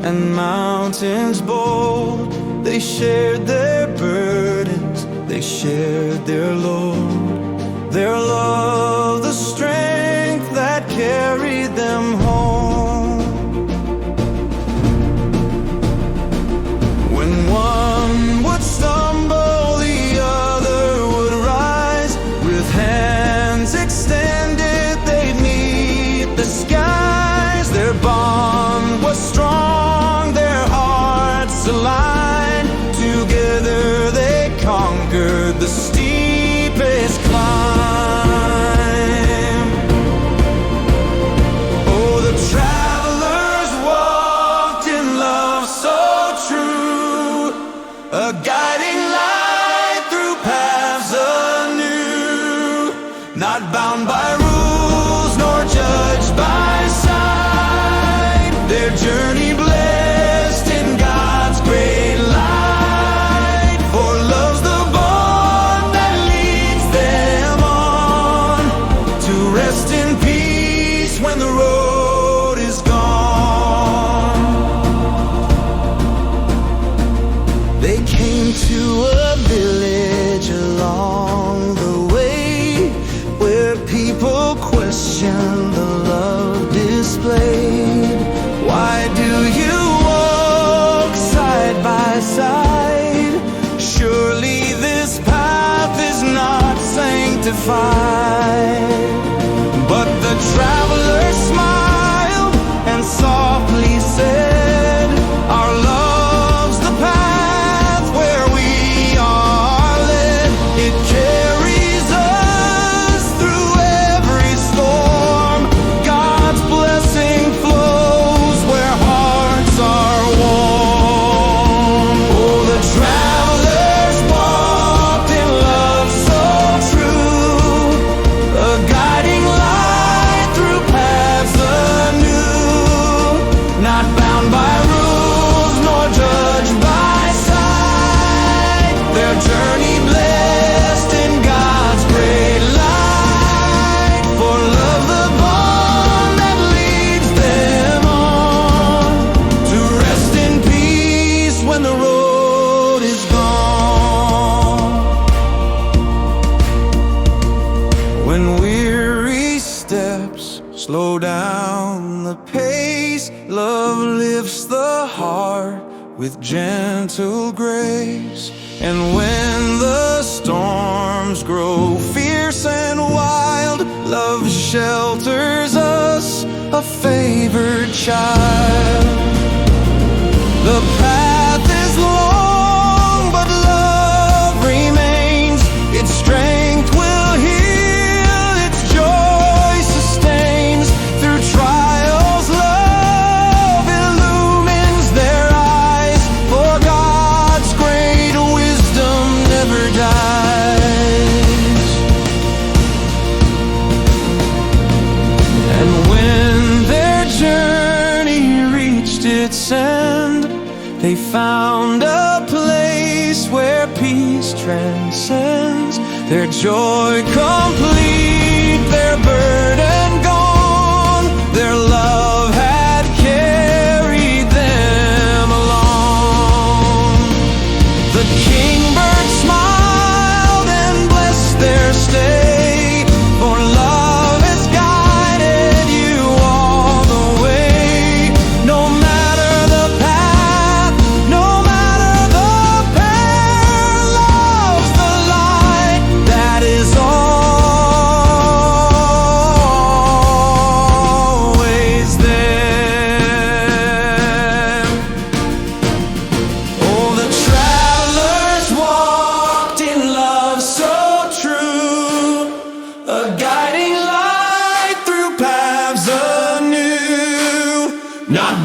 and mountains bold. They shared their burdens, they shared their load, their love, the strength that carried them home. When one would stumble, the other would rise. With hands extended, they'd meet the skies. Their bond was strong, their hearts aligned. Together they conquered the steepest climb. Oh, the travelers walked in love so true, a guiding light through paths anew, not bound by rules nor judged by sight. Their journey blessed in God's great light, for love's the bond that leads them on to rest in peace when the road is gone. They came to a village along the way where people questioned the love displayed. Why do you walk side by side? Surely this path is not sanctified. But the traveler smiled and softly said, our love's the path where we are led. It carries us through every storm. God's blessing flows where hearts are warm. Oh, the travelers walked in love so true, a guiding light through paths anew, not bound by rules nor judged by sight. Their journey blessed in God's great light, for love the bond that leads them on to rest in peace when the road is gone. When weary steps slow down the pace, love lifts the heart with gentle grace. And when the storms grow fierce and wild, love shelters us, a favored child. The path is long, but love remains. Its strength will heal, its joy sustains. Through trials, love illumines their eyes, for God's great wisdom never dies. And when their journey reached its end, they found a place where peace transcends. Their joy complete, their burden gone, their love had carried them along. The kingbird smiled and blessed their stay, for love has guided you all the way. No matter the path, no matter the pair, love's the light that is always there. Oh, the travelers walked in love so true, a guiding light through paths anew, not